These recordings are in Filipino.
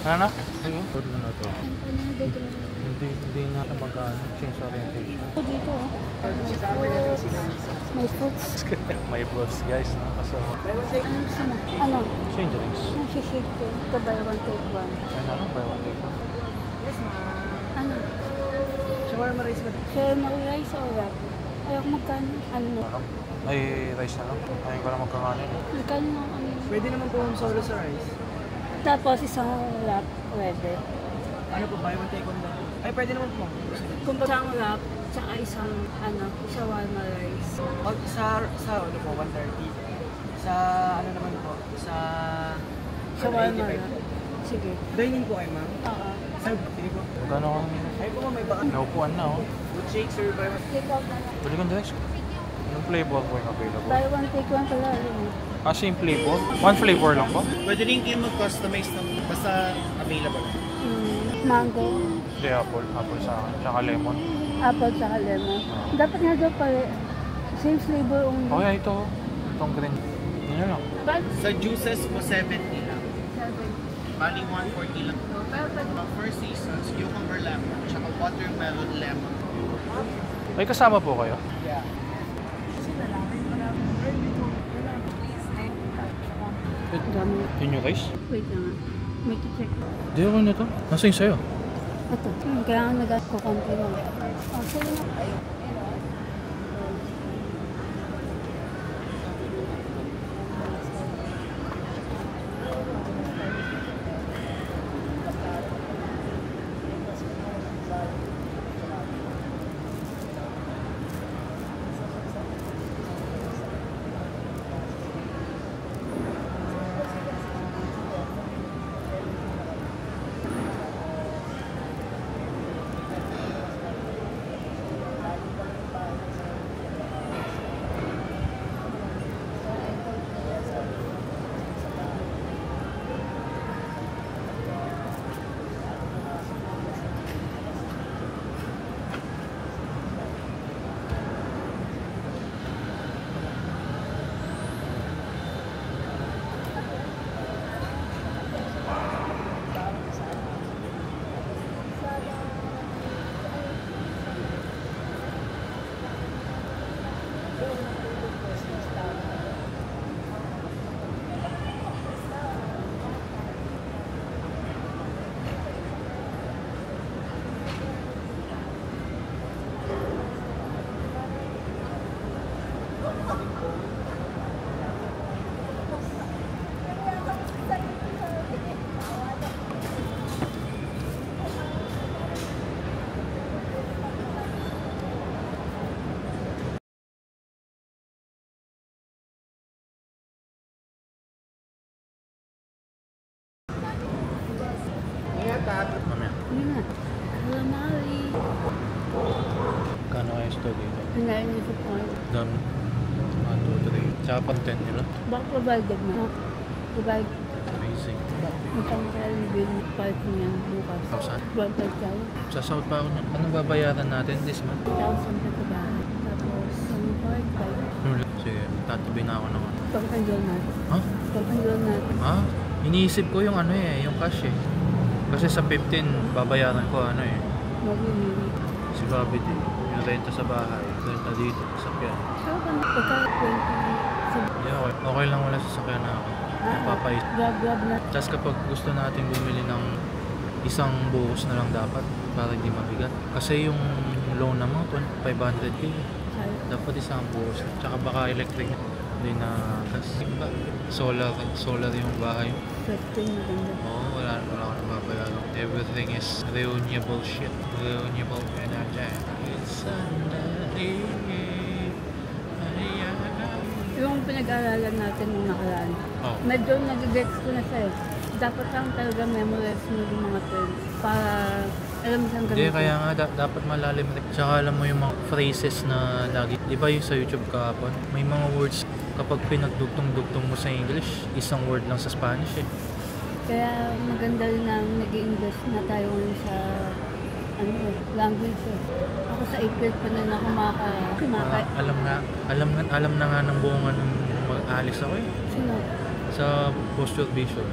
Ano? Sige. Pwede na ito. Hindi na siya change orientation. Dito. May fruits. May fruits guys. No? Kaso, Ano? change drinks. Ang shake ko. Ito buy one take one. Ano? Buy one take one. Ano? Shawarma rice ba? Shawarma rice o wrap? Ayoko magkano. Ano? Ay, rice na lang. Ayaw ko lang magkakanin. Magkano ng ano? Pwede naman po solo sa rice. Tapos isang wrap. Pwede. Ano po, buy one take one lang? Ay, pwede naman po. Kung isang wrap, tsaka isang shawarma rice. Sa ano po, 130. Sa ano naman po, sa Shawarma 85. wrap. Sige. Dining po kayo, ma'am? Oo. Sige po. Magkano kang Ay po, ma'am, may baka. naupuan na oh. Good shake, sir. Buy one. Take out na lang. Bili kong drinks. Anong flavor po yung available? Buy one take one pala. Same flavor? One flavor lang po? Pwede rin kayo mag-customize ng basta available. Mango. Hindi, apple. Apple sa akin. Tsaka lemon. Apple tsaka lemon. Dapat nga daw pala. Same flavor only. Okay, ito. Itong green. Yun lang. But, Sa juices mo, 70 lang. 7. Bali, 140 lang. Mga first seasons, cucumber lemon, tsaka watermelon lemon. Ay, kasama po kayo? Yeah. Dami. Yun yung case? Wait na nga. May check. Di ako nito. Nasa yung sa'yo? Ito. Kaya nga nag-kukunti lang. Oh, sige na. Mamaya. Yun na. Calamari. Kano kayo ito dito? Hinayin niyo sa point. Dami. 1, 2, 3. Tsaka content nila. Bakit provided mo? Provide. Amazing. Mukhang kaya yung bill part niya bukas. 1,000? 1,000. Sa South pa ako na. Anong babayaran natin this month? 1,000 na sa bahay. Tapos, ang part 5. Sige, tatabi na ako ng ano. Pag-enroll natin. Ha? Pag-enroll natin. Iniisip ko yung ano yung cash eh. Kasi sa 15, babayaran ko ano eh. Mag-enroll. Si Bobby din. Yung renta sa bahay. Renta dito, sakyan. Pero pagka 20 sa Okay lang wala sasakyan na ako. Napapais. grab na. Tapos kapag gusto natin bumili ng isang buhos na lang dapat para hindi mabigat. Kasi yung loan naman, 500k. Dapat isang buhos. Tsaka baka electric. Hindi na gas. Solar yung bahay. 15 maganda. Oo, wala akong nababayaran. Everything is renewable shit. Renewable energy. It's Sunday. Yung pinag-aaralan natin nung nakaraan. Oh. Medyo nag-gets ko na siya eh. Dapat lang talaga memorize mo yung mga terms para alam siyang Hindi, gamitin. kaya nga dapat malalim rin. Tsaka alam mo yung mga phrases na lagi. Di ba yung sa YouTube kahapon? May mga words kapag pinagdugtong-dugtong mo sa English, isang word lang sa Spanish eh. Kaya maganda rin na nag-i-English na tayo ngayon sa language eh. Ako sa 8th grade pa na ako Alam na nga ng buong mag-alis ako eh. Sino? Sa posture vision.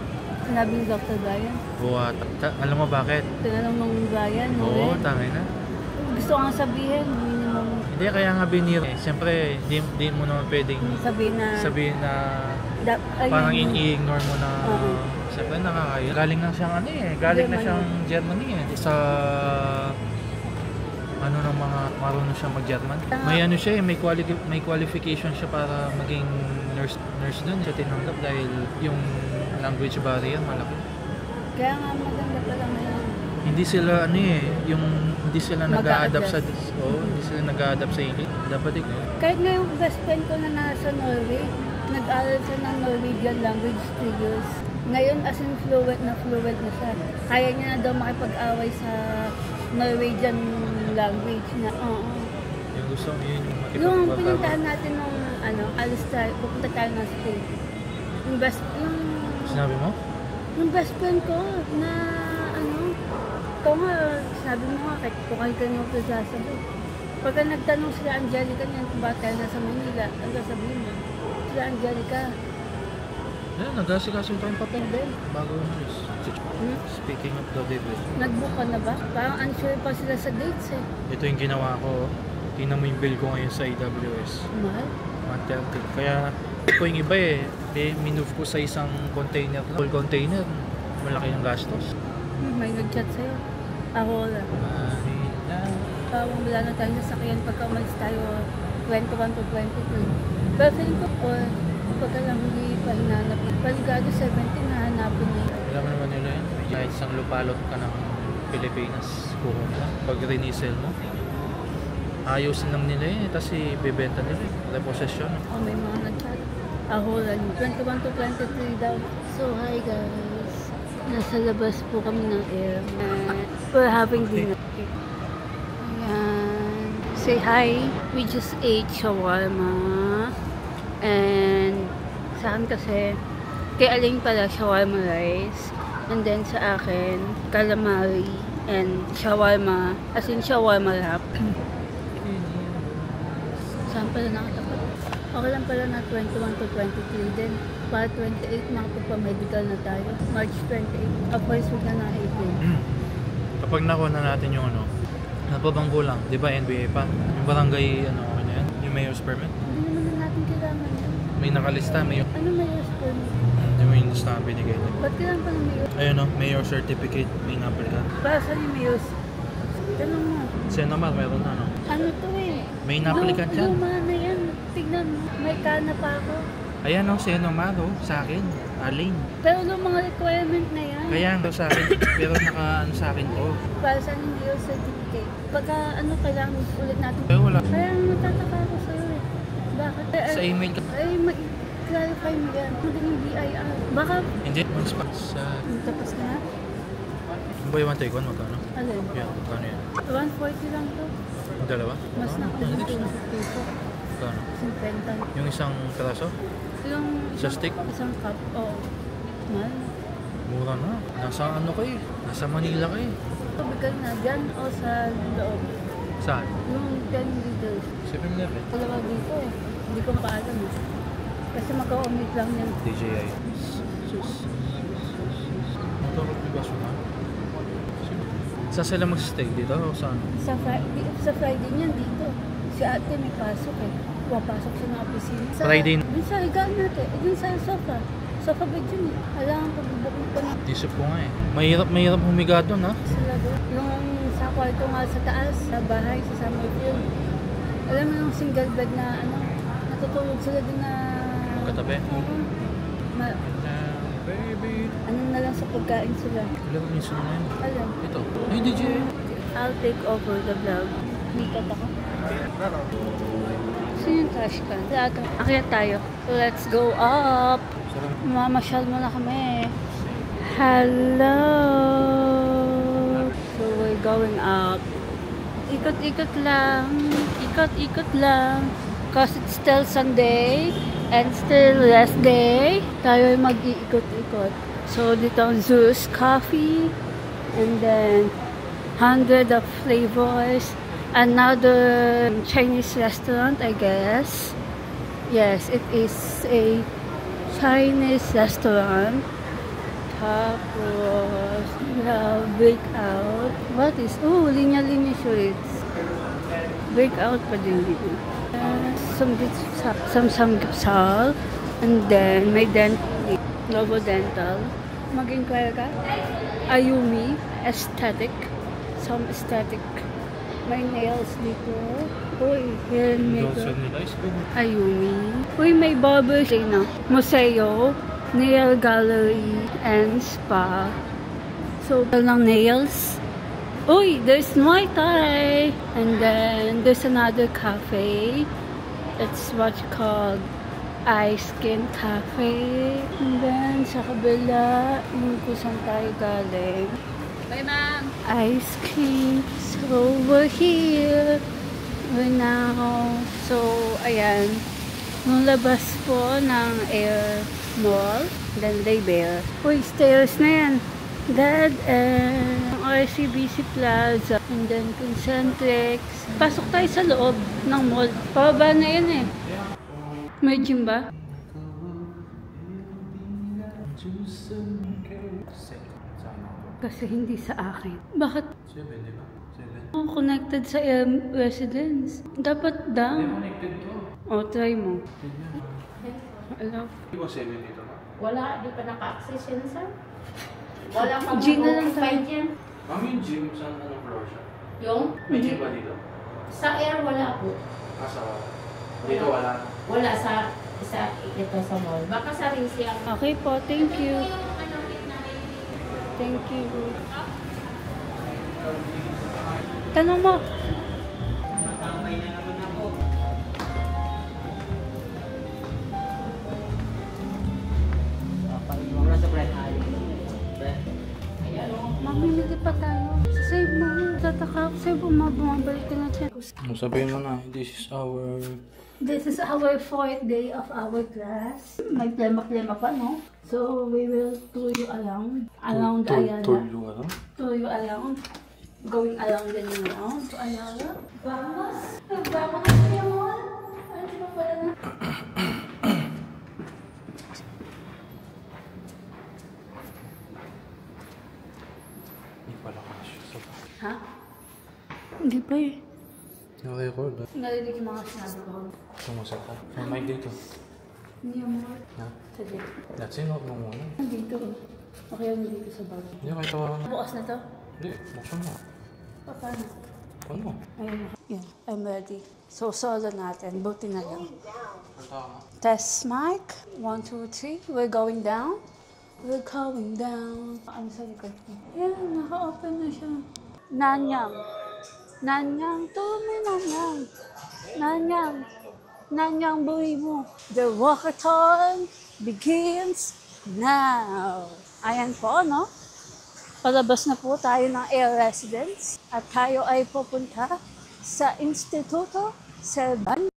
sinabi ni Dr. Brian. Buhat. Alam mo bakit? Tinanong nung Brian. Oo, tangay na. Gusto ko nga sabihin, minimum Hindi, kaya nga biniro. Siyempre, di mo naman pwedeng sabihin na parang i-ignore mo na siyempre nakakaya. Galing na siyang galing na siyang Germany sa ng mga marunong siya mag-German. May siya may qualification siya para maging nurse doon. Siya tinanggap dahil yung language barrier malaki. Kaya nga maganda pala ngayon. Hindi sila hindi sila nag-a-adapt sa hindi sila nag-a-adapt sa English. Dapat Kahit nga yung best friend ko na nasa Norway, nag-aral siya ng Norwegian language 3 years. Ngayon as in fluent na siya. Kaya niya na daw makipag-away sa Norwegian language na yung gusto mo yun yung pinuntahan natin nung alis tayo, pupunta tayo ng state. Sinabi mo? Yung best friend ko na ikaw nga, sabi mo nga, kung kayo kanyo ko sasabi. Pagka nagtanong sila Angelica niyan kung bakit tayo nasa Manila, ang sasabihin mo, sila Angelica. Nag-asikaso tayong papel din. Bago nurse. Speaking of the devil. Nag-book ka na ba? Parang unsure pa sila sa dates Ito yung ginawa ko. Tingnan mo yung bill ko ngayon sa AWS. Mahal? 130. Kaya ko yung iba minove ko sa isang container. Full container. Malaki yung gastos. May nag-chat sa'yo. Ako lang. Parang wala na tayong sasakyan pagka umalis tayo 21 to 22. Pero feeling ko, pagka lang hindi pa hinanap. Paligado 17 na hanapin niya. Alam mo naman nila yun. Kahit isang lupalot ka ng Pilipinas, kuha na. Pag renisel mo, ayusin lang nila tapos ibibenta nila repossession. May mga nag-chat. Ako lang. 21 to 23 daw. So, hi guys. Nasa labas po kami ng air. We're having dinner. Ayan. Say hi. We just ate shawarma. And sa akin kasi, kay Aling pala shawarma rice. And then sa akin, calamari and shawarma. As in shawarma wrap. Saan pala nakatapat? Okay lang pala na 21 to 23 din. Para 28, makapagpa-medical na tayo. March 28. First week na ng April. Kapag nakuha na natin yung napabanggo lang, di ba NBA pa? Yung barangay, okay na yan? Yung mayor's permit? Hindi naman natin kailangan yan. May nakalista, Ano mayor's permit? Yung may lista na binigay din. Ba't kailangan pa ng mayor? Ayun mayor certificate, may naapalikan. Para saan yung mayor's? Tanong mo. Senomar, meron na Ano to May naapalikan dyan. Luma na yan. Tignan mo. May kana pa ako. Ayan Senomar sa akin. Aling. Pero yung mga requirement na yan. Kaya sa akin, pero sa akin to. Para saan yung mayor's certificate? Pagka kailangan ulit natin. Pero wala. Kaya natataka ako sa'yo Bakit? Sa email ka. Clarify mo yan. Maging BIR. Baka... Hindi, once pa. Tapos na? Yung buy one take one, magkano? Alin? Yan, magkano yan? 140 lang to. Yung dalawa? Mas nakuha ko sa peso. Magkano? 50. Yung isang peraso? Yung... Sa stick? Isang cup. Oo. Mahal. Mura na. Nasa Nasa Manila ka Tubigan na dyan o sa loob. Saan? Yung 10 liters. 7-Eleven. Dalawa dito Hindi ko paalam Kasi maka-omit lang yan. DJI. Motor at bigas na. Saan sila mag-stay? Dito o saan? Sa Friday niyan dito. Si ate may pasok Papasok siya ng opisina. Friday? Dun sa higaan natin. Dun sa sofa. Sofa bed yun Alam ko pagbubukod pa na. Isip ko nga Mahirap humiga doon Sila doon. Yung sa kwarto nga sa taas, sa bahay, sa Summerfield. Alam mo yung single bed na natutulog sila din na... Katabi? Baby. Ano na lang sa pagkain sila. Alam mo minsan na yun. Alam. Ito. Ay, DJI. I'll take over the vlog. Mikat ako. Sino yung trash can? Akyat tayo. So let's go up. Mamasyal muna kami. Hello! So we're going up. Ikot-ikot lang. Ikot-ikot lang. Cause it's still Sunday and still rest day. Tayo ay mag-iikot-ikot. So dito ang Zeus Coffee. And then 100 of flavors. Another Chinese restaurant, I guess. Yes, it is a Chinese restaurant. Tapos, breakout. What is? Oh, linya-linya shorts. Breakout pa din dito. Some samgyeopsal. And then, may dental. Novo Dental. Mag-inquire ka? Ayumi. Aesthetic. Some aesthetic. May nails dito. Uy, hair and makeup. Ayumi. Uy, may barber na. Museo. Nail gallery and spa. So, ng nails. Uy, there's Muay Thai. And then, there's another cafe. It's what you call Ice Skin Cafe. And then, sa kabila, yung kung saan tayo galing. Bye, ma'am. Ice cream. So, we're here. We're now. So, ayan. Nung labas po ng Air Mall. Then, Label. Uy, stairs na yan. Dead end. RCBC Plaza. And then, Concentrix. Pasok tayo sa loob ng mall. Pababa na yan eh. May gym ba? Kasi hindi sa akin. Bakit? 7, di ba? 7. Oh, connected sa residence. Dapat down. Hindi connected to. Oh, try mo. Hello? Di ba 7 dito ba? Wala, di pa naka-access yan, sir. Wala pang Gym na lang tayo. find yan. Ma'am, yung gym, saan anong floor siya? Yung? May gym ba dito? Sa air, wala po. Sa dito wala. Wala sa ito sa mall. Baka sa Rizia. Okay po, thank you. Thank you. Tanong mo. Mamimili pa tayo. Save mo. Tataka ako sa'yo. Bumabalik ka na siya. Sabihin mo na, this is our... This is our 4th day of our class. May plema-plema pa, no? So, we will tour you around. Around Ayala. Tour you around? Tour you around. Going around the new round to Ayala. Vamos! Vamos na sa mall! Ay, di ba pala na? Hindi pala kasya sa... Ha? Hindi pa eh. Naka-record ba? Narinig yung mga sinabi ko. Sumusap ka. May mic dito. Hindi mo. Ha? Sige. That's it, huwag mo muna. Nandito. Okay, nandito sa bag. Hindi, kahit tawaran na. Bukas na to? Hindi, buksan mo. Paano? Ano? Ayun. Yan. I'm ready. So, solo natin. Buti na lang. Punta ka. Test mic. 1, 2, 3. We're going down. We're going down. Ano sa likod ko? Yan, naka-open na siya. Nanyang. Nanyang, tumi nanyang. Nanyang. Nanyang buhay mo. The walkathon begins now. Ayan po, no? Palabas na po tayo ng Air Residence. At tayo ay pupunta sa Instituto Cervantes.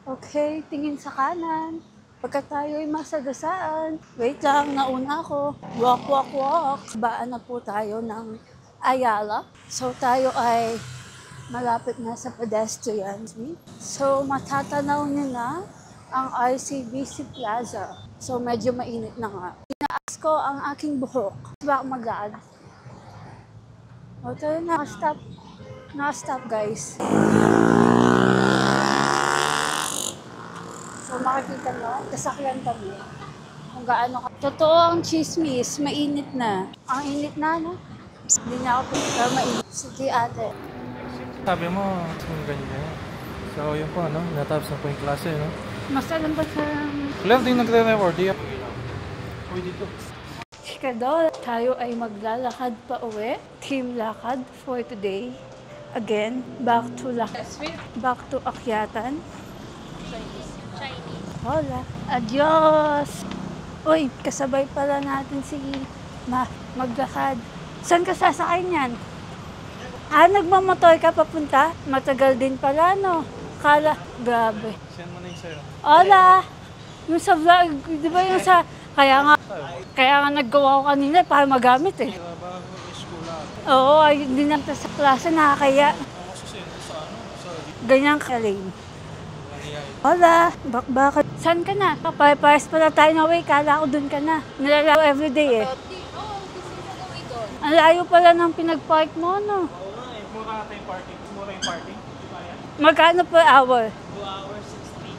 Okay, tingin sa kanan. Pagka tayo ay masagasaan. Wait lang, nauna ako. Walk, walk, walk. Baan na po tayo ng Ayala. So tayo ay malapit na sa pedestrian street. So matatanaw niyo na ang RCBC Plaza. So medyo mainit na nga. Inaas ko ang aking buhok. Baka maglaan. O tayo na. Stop. Na-stop guys. So makikita mo, kasakyan kami. Kung gaano ka. Totoo ang chismis, mainit na. Ang init na, no? Hindi na ako pero mainit. Sige ate. Sabi mo, kung ganyan. So, yun po, no? Natapos na po yung klase, no? Mas alam ba sa... Wala din nagre-record, di ako. Uy, dito. Kadol, tayo ay maglalakad pa uwi. Team lakad for today. Again, back to Akyatan. Hola. Adios! Uy, kasabay pala natin si maglakad. Saan ka sasakay niyan? Nagmamotor ka papunta? Matagal din pala, no? Kala, grabe. Send mo na yung sa'yo. Hola! Yung sa vlog, di ba yung sa... Kaya nga naggawa ko kanina para magamit eh. Oo, ay, hindi na sa klase nakakaya. Ganyan ka lane. Hola! Bakit Saan ka na? Pare-pares pala tayo na way. Kala ko dun ka na. Nilalaro everyday eh. Ang layo pala ng pinag-park mo, no? Mura yung parking. Mura yung parking. Magkano per hour? 2 hours,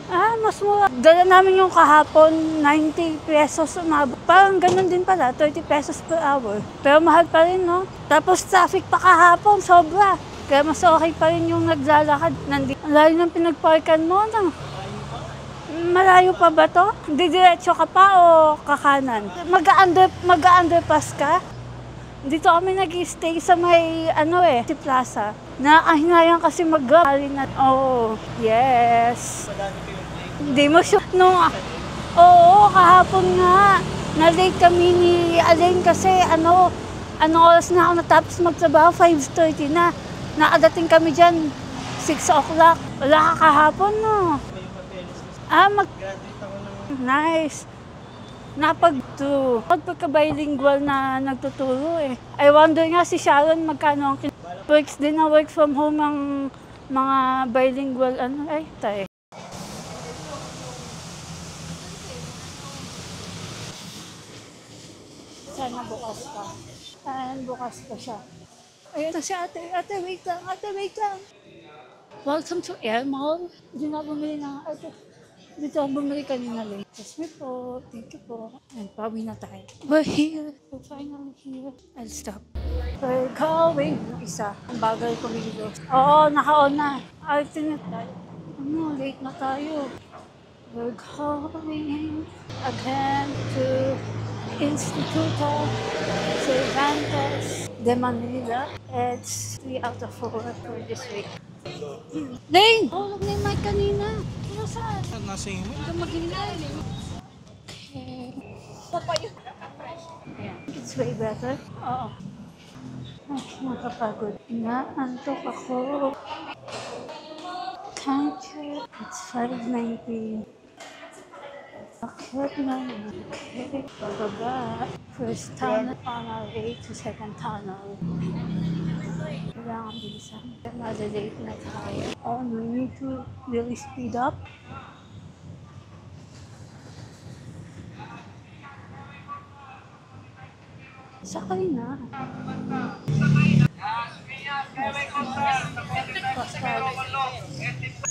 60. Ah, mas mura. Dala namin yung kahapon, 90 pesos umabot. Parang ganun din pala, 30 pesos per hour. Pero mahal pa rin, no? Tapos traffic pa kahapon, sobra. Kaya mas okay pa rin yung naglalakad. Ang layo ng pinag-parkan mo, no? Malayo pa ba to? Didiretso ka pa o kakanan? Mag-underpass ka? Dito kami nag-stay sa may, si Plaza. Nakakahinayang kasi mag-rally na. Oh, yes. Hindi mo sure. Oo, kahapon nga. Na-late kami ni Alain kasi oras na ako natapos magtrabaho, 5:30 na. Nakadating kami dyan, 6 o'clock. Wala ka kahapon, no? Nice. Pagka-bilingual na nagtuturo eh. I wonder nga si Sharon magkano ang works din na work from home ang mga bilingual tayo. Sana bukas pa. Bukas pa siya. Ayun na si ate. Ate, wait lang. Welcome to Air Mall. Hindi na bumili ng Dito ako bumili kanina lang. Yes, me po. Thank you po. And pawi na tayo. We're here. We're finally here. I'll stop. We're going. Isa. Ang bagal kumilos. Oo, naka-on na. Late na tayo. We're going again to Instituto Cervantes de Manila. It's 3 out of 4 for this week. Lane! Hulog na yung mic kanina. Saan? Nasa iyo. Huwag kang maghintay. Okay. It's way better. Oo. Ay, nakapagod. Naantok ako. Can't you? It's 5:90. Okay na. Okay. Bababa. First tunnel on our way to second tunnel. Kailangan bilisan. Malalate na tayo. We need to really speed up. Sakay na.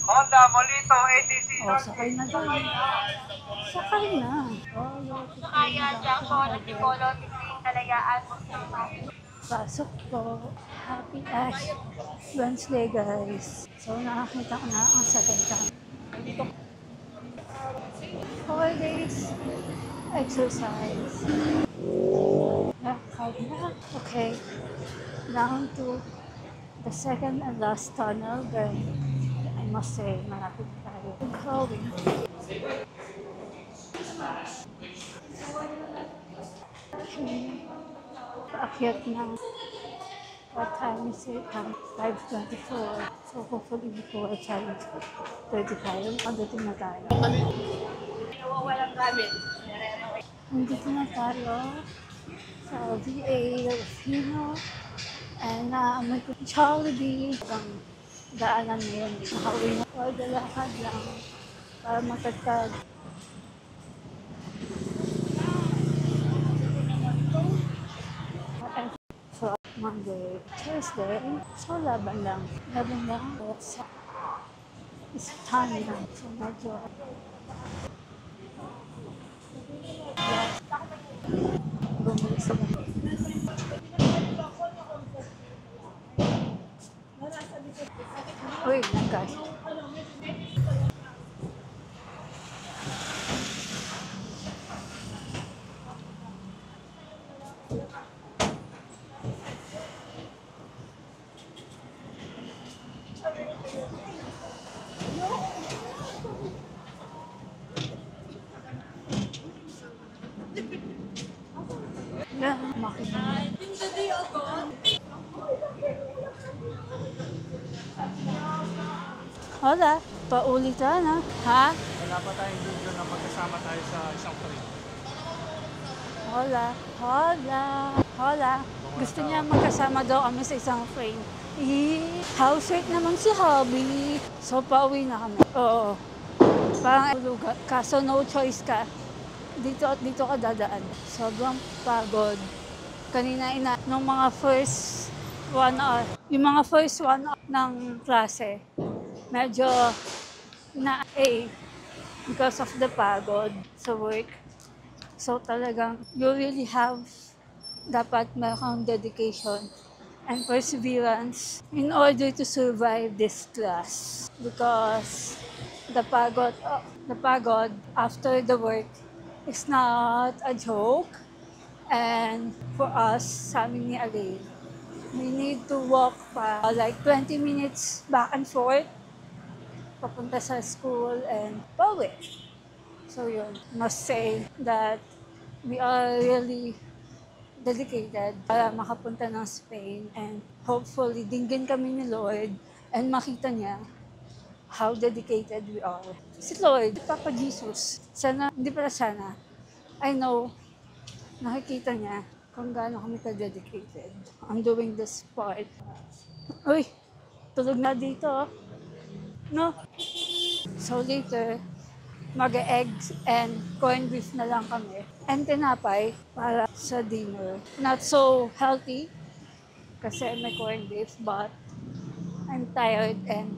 Honda Molito ATC. Sakay na daw. Sakay na. Kaya Junction, Antipolo, Kalayaan. Pasok po. Happy Ash Wednesday, guys. So, nakakita ko na ang second time. 4 days exercise. Okay. Down to the second and last tunnel. Then, I must say, malapit tayo. Going. Okay. Paakyat na. What time is it? 5:24. So hopefully before 5:35, pagdating na tayo. Walang gamit. Nandito na tayo sa VA Rufino and may Jollibee. Ang daanan ngayon. Nakauwi na po. Dalakad lang para matagtag. So, Monday, Tuesday, so laban lang. Sa time lang. So, medyo bumili sila. Uy, guys. Yeah, makinig. Hola, paulitan ha? Ha? Wala pa tayong video na magkasama tayo sa isang frame. Hola, hola, hola. Gusto niya magkasama daw kami sa isang frame. Housework naman si Hobby. So, pauwi na kami. Oo. Parang lugar. Kaso no choice ka. Dito at dito ka dadaan. Sobrang pagod. Kanina nung mga first 1 hour, yung mga first 1 hour ng klase, medyo because of the pagod sa work. So talagang you really have dapat merong dedication and perseverance in order to survive this class. Because the pagod after the work is not a joke. And for us, sa amin ni Alain, we need to walk pa like 20 minutes back and forth papunta sa school and pauwi. So yun, must say that we are really dedicated para makapunta ng Spain and hopefully dinggin kami ni Lord and makita niya how dedicated we are. Si Lord, Papa Jesus, sana, hindi pala sana, I know, nakikita niya kung gaano kami ka-dedicated. I'm doing this part. Uy, tulog na dito. No? So later, mag-eggs and corned beef na lang kami. And tinapay para sa dinner. Not so healthy kasi may corned beef, but I'm tired and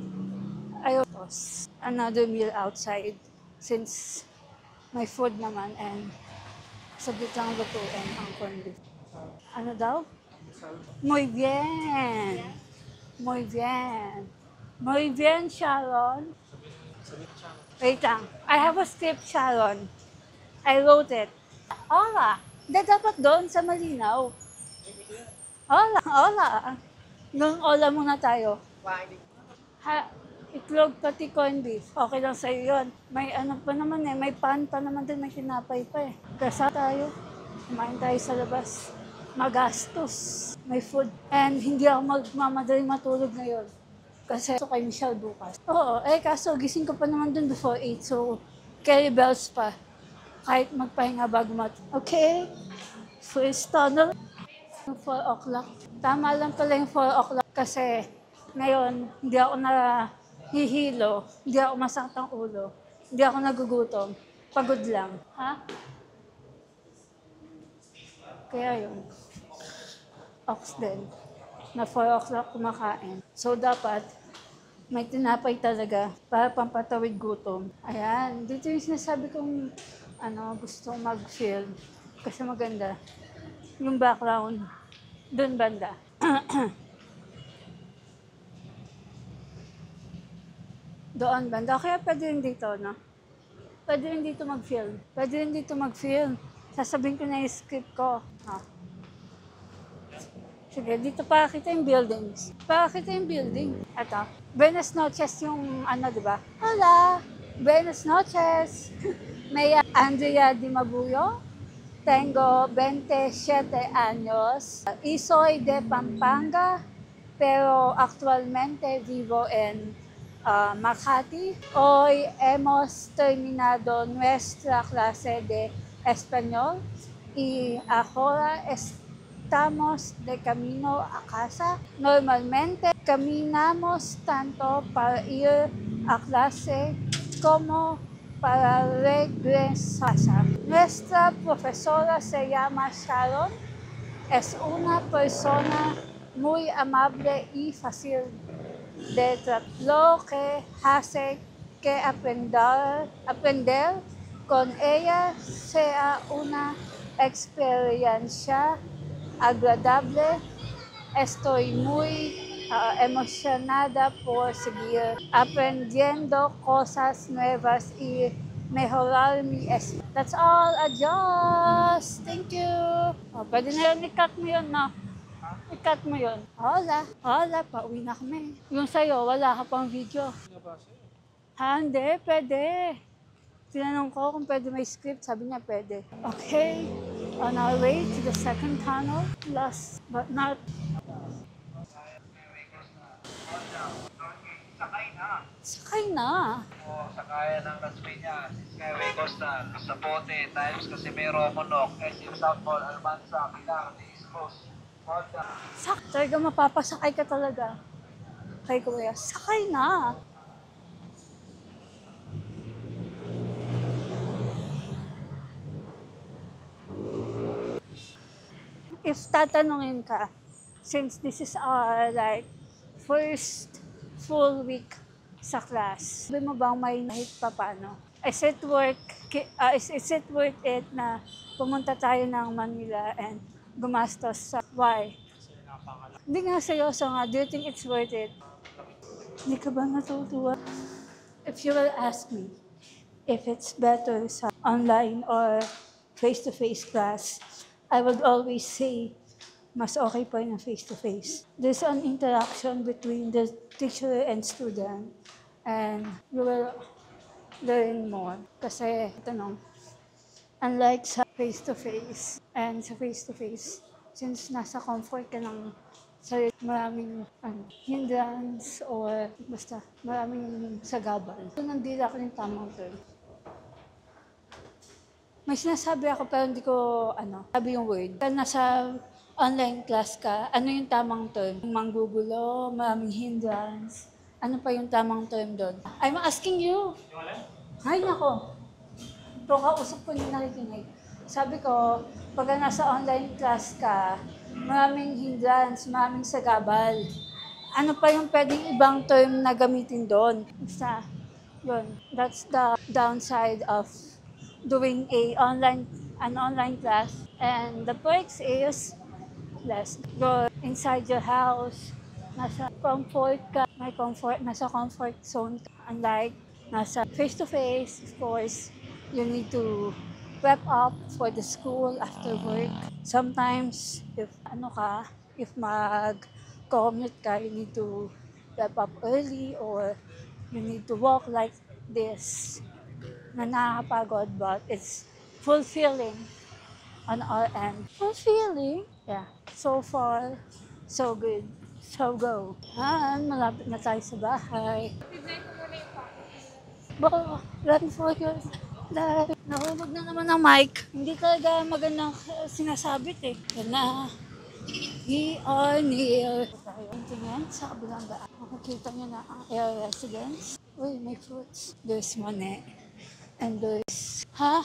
I was another meal outside since my food naman and saglit lang lutuin ang corned beef. Ano daw? Muy bien! Muy bien! Muy bien, Sharon! Wait lang. I have a script, Sharon. I wrote it. Hola! Hindi, dapat doon sa malinaw. Hola! Hola! Doon, hola muna tayo. Itlog pati corned beef. Okay lang sa'yo yun. May ano pa naman may pan pa naman din, may tinapay pa eh. Kasa tayo. Kumain tayo sa labas. Magastos. May food. And hindi ako magmamadaling matulog ngayon. Kasi so kay Michelle bukas. Oo, kaso gising ko pa naman dun before 8. So, carry bells pa. Kahit magpahinga bago Okay. First tunnel. 4 o'clock. Tama lang pala yung 4 o'clock kasi ngayon, hindi ako hihilo, hindi ako masakit ang ulo, hindi ako nagugutom, pagod lang. Ha? Kaya yun. Ox din. Na 4 o'clock kumakain. So dapat, may tinapay talaga para pampatawid gutom. Ayan, dito yung sinasabi kong gusto mag-film kasi maganda. Yung background, dun banda. Doon banda. Kaya pwede rin dito, no? Pwede rin dito mag-film. Pwede rin dito mag-film. Sasabihin ko na yung script ko. Sige, dito para kita yung buildings. Para kita yung building. Ito. Buenas noches yung di ba? Hola! Buenas noches! May Andrea Di Mabuyo. Tengo 27 años. Y soy de Pampanga. Pero actualmente vivo en Makati. Hoy hemos terminado nuestra clase de español y ahora estamos de camino a casa. Normalmente caminamos tanto para ir a clase como para regresar. Nuestra profesora se llama Sharon. Es una persona muy amable y fácil de tratar, lo que hace que aprender con ella sea una experiencia agradable. Estoy muy emocionada por seguir aprendiendo cosas nuevas y mejorar mi español. That's all. Adios. Thank you. Pwede na yun, i-cut mo yun, no? I-cut mo yun. Hola. Hola, pauwi na kami. Yung sa'yo, wala ka pang video. Hindi, pwede. Tinanong ko kung pwede may script, sabi niya pwede. Okay, on our way to the second tunnel. Last but not... Sakay na. Sakayan ng Las Piñas, Skyway Coastal, Sapote, Times Casimiro, Monok, SM South Mall, Almanza, Pilar, East Coast. Talaga mapapasakay ka talaga. Kay Kuya, sakay na. if tatanungin ka, since this is our like first full week sa class, sabi mo bang may kahit pa paano? Is it worth it na pumunta tayo ng Manila and gumastos sa why? Hindi nga seryoso nga, do you think it's worth it? Hindi ka ba natutuwa? If you will ask me if it's better sa online or face-to-face class, I would always say mas okay pa yung face-to-face. There's an interaction between the teacher and student and you will learn more. Kasi, unlike sa face-to-face and sa face-to-face, since nasa comfort ka ng sarili, maraming hindrance or basta maraming sagabal. So, nandila ko yung tamang term. May sinasabi ako pero hindi ko, sabi yung word. Kaya nasa online class ka, ano yung tamang term? Manggugulo, maraming hindrance. Ano pa yung tamang term doon? I'm asking you. Ay, nako. Ito kausap ko yung nakikinig. Sabi ko, pag nasa online class ka, maraming hindrance, maraming sagabal. Ano pa yung pwedeng ibang term na gamitin doon? Basta, yun. That's the downside of doing an online class. And the perks is less. Go inside your house, nasa comfort ka, nasa comfort zone. Unlike nasa face-to-face, of course, you need to prep up for the school after work. Sometimes, if mag-commute ka, you need to prep up early or you need to walk like this. Na nakakapagod, but it's fulfilling on our end. Fulfilling? Yeah. So far, so good. So go. Malapit na tayo sa bahay. Baka, run for your life. Nahulog na naman ang mic. Hindi talaga magandang sinasabit eh. Yan na. We are near. Tingnan sa kabilang daan. Makikita nyo na ang air residence. Uy, may fruits. There's money. And there's... Ha?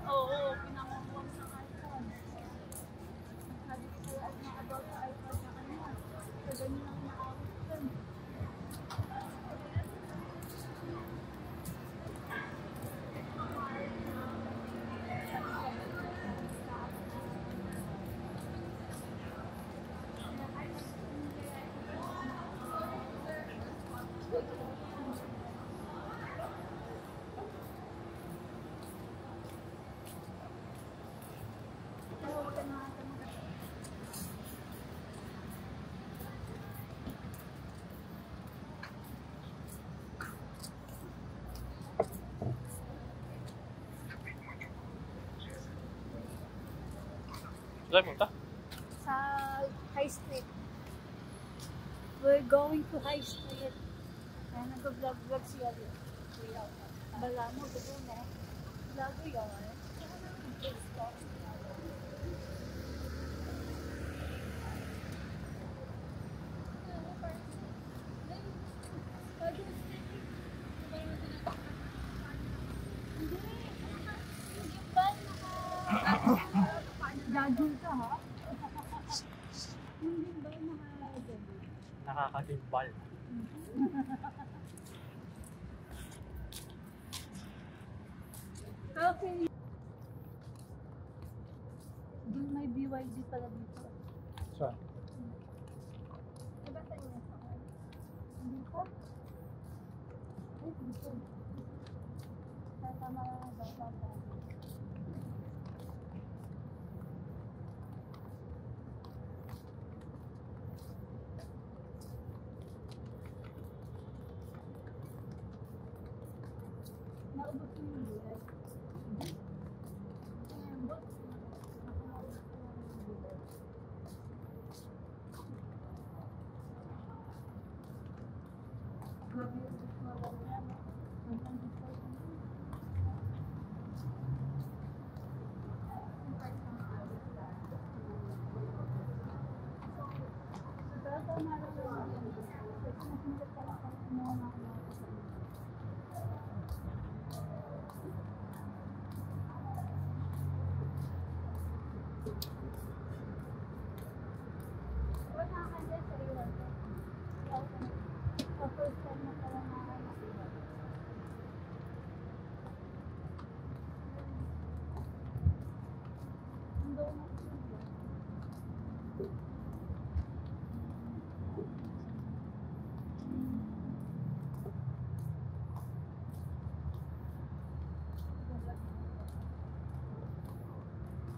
Oo, pinangunguan sa iPhone. Sabi ko sa'yo at about sa iPhone na kanina. So, ganyan lang na-out yun. Sa High Street. We're going to High Street. Kaya nag-vlog siya rin. Bala mo, doon eh. Vlog yun. Gagawin ka ha? Hindi ba Nakakadimbal. Okay. Doon may BYD pala dito. Saan? Diba tayo na sa akin? Dito? Ay, dito. Tama lang ang bata. Naubos mo yung gulay. Wala ka dyan sa iwan ko. Sa first time na pala nakakakita. Ang donut siya.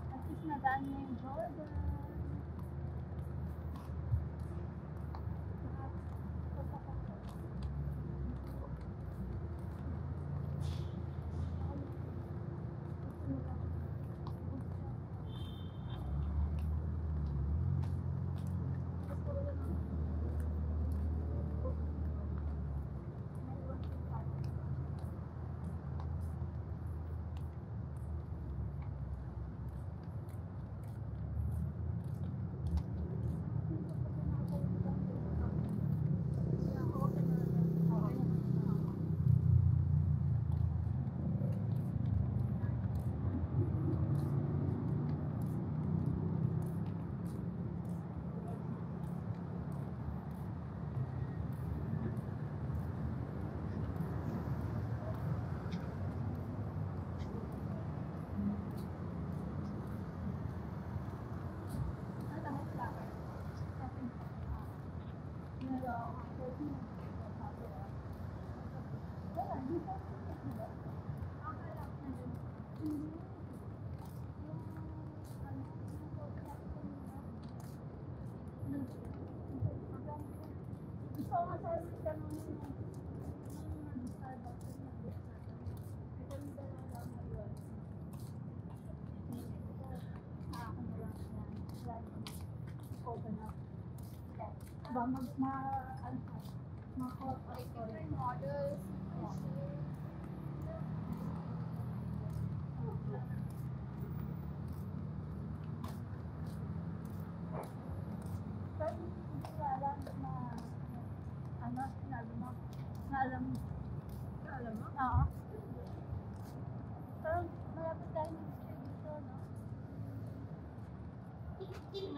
At least nadaan niya yung Jordan. Gusto ko nga sa tanong mo. Starbucks. Ito yung dalawa lang ngayon. Ako na lang yan. Open up. Ba ma-corporate models. Pero hindi ko alam na ano, sinabi mo? Naalam mo? Naalam mo? Oo. Pero malapit tayo ng street dito, no? Nakalaman na nito.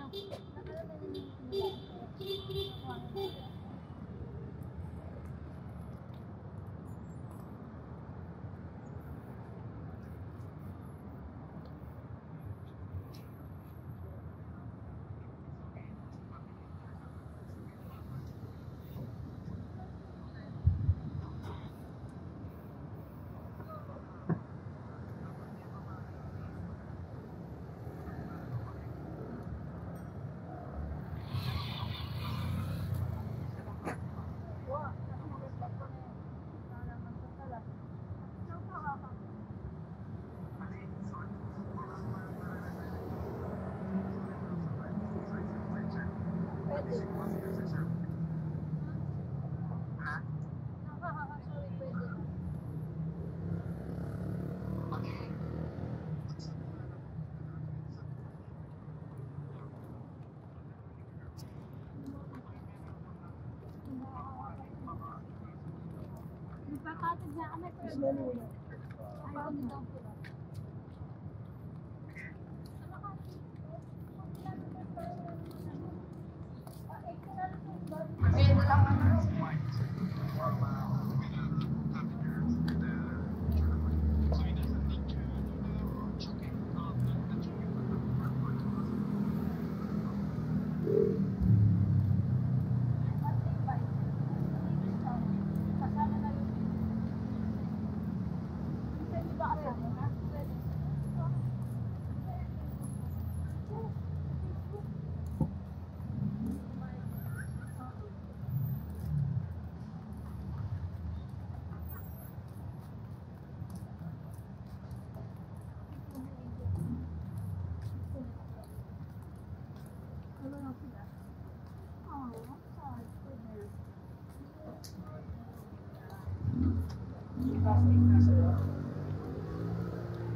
Nagpapatid na kami pero ayaw ni daw po.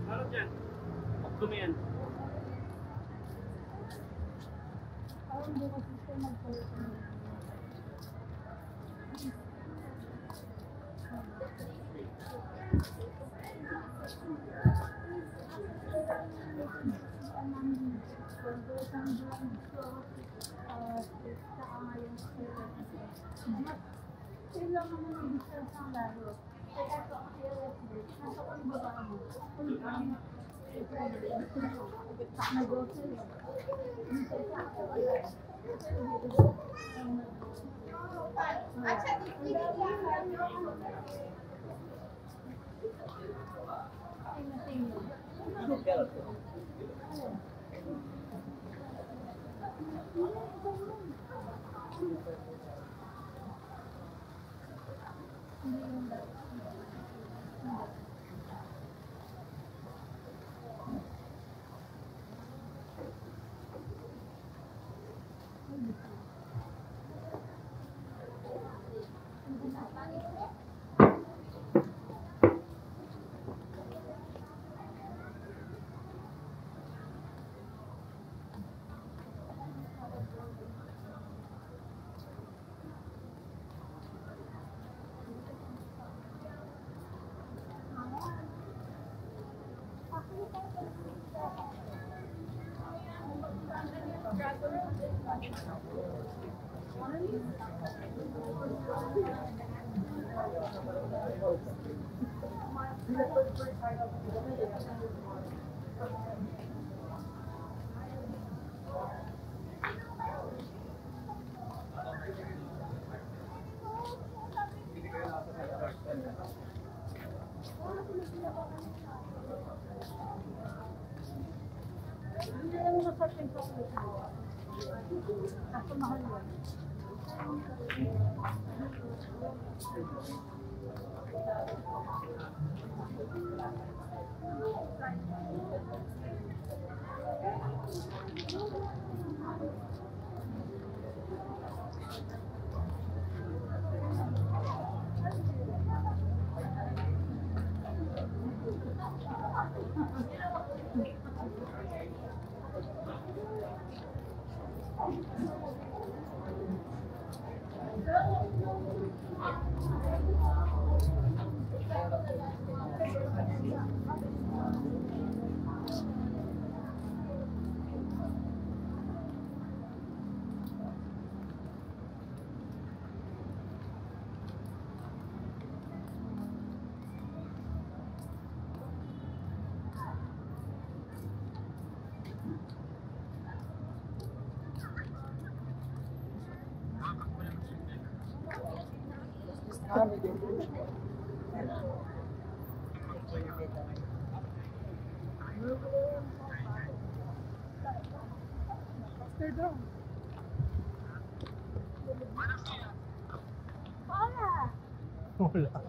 Harap dyan. Tumiyan. Parang hindi ko siya mag-follow. Kailangan mo ng distance ng laro. Kaya ito ang CLS, nasa kong baba mo. Wala.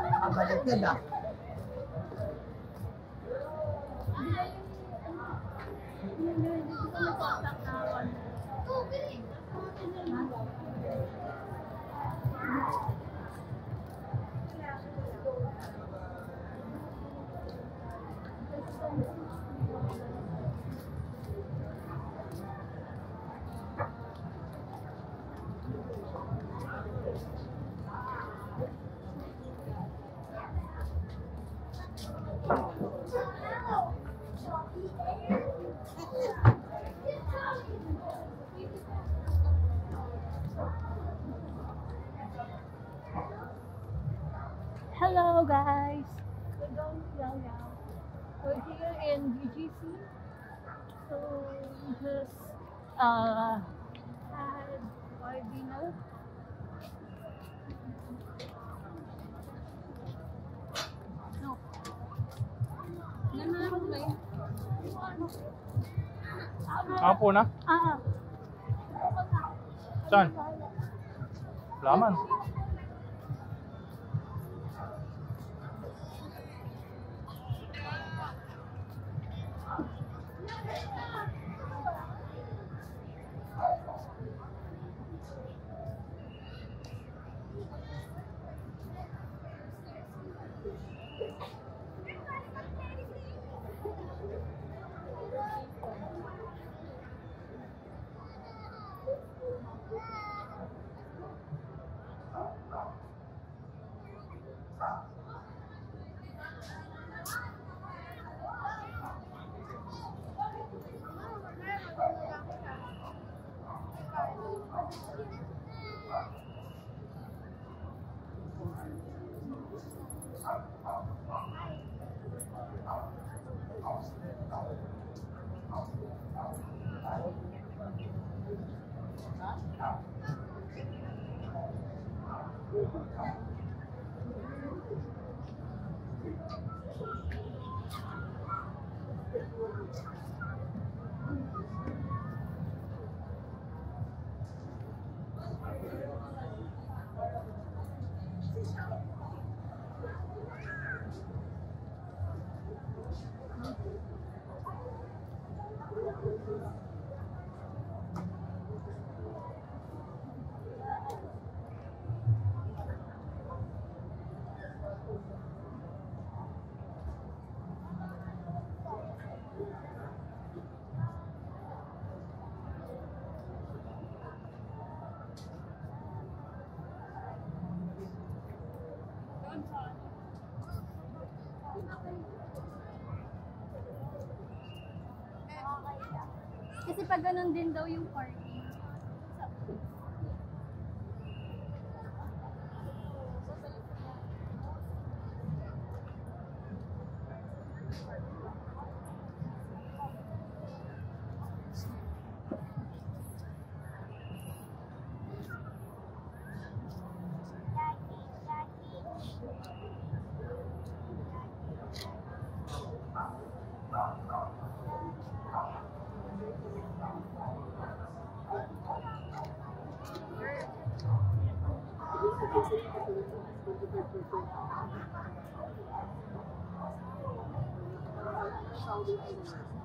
Nakabaliktad ah. Hello guys! We're going to Yao. We're here in BGC. So we just had our dinner. No. Ako na? Saan? Laman. Kasi pag ganun din daw yung parking.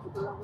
Ito lang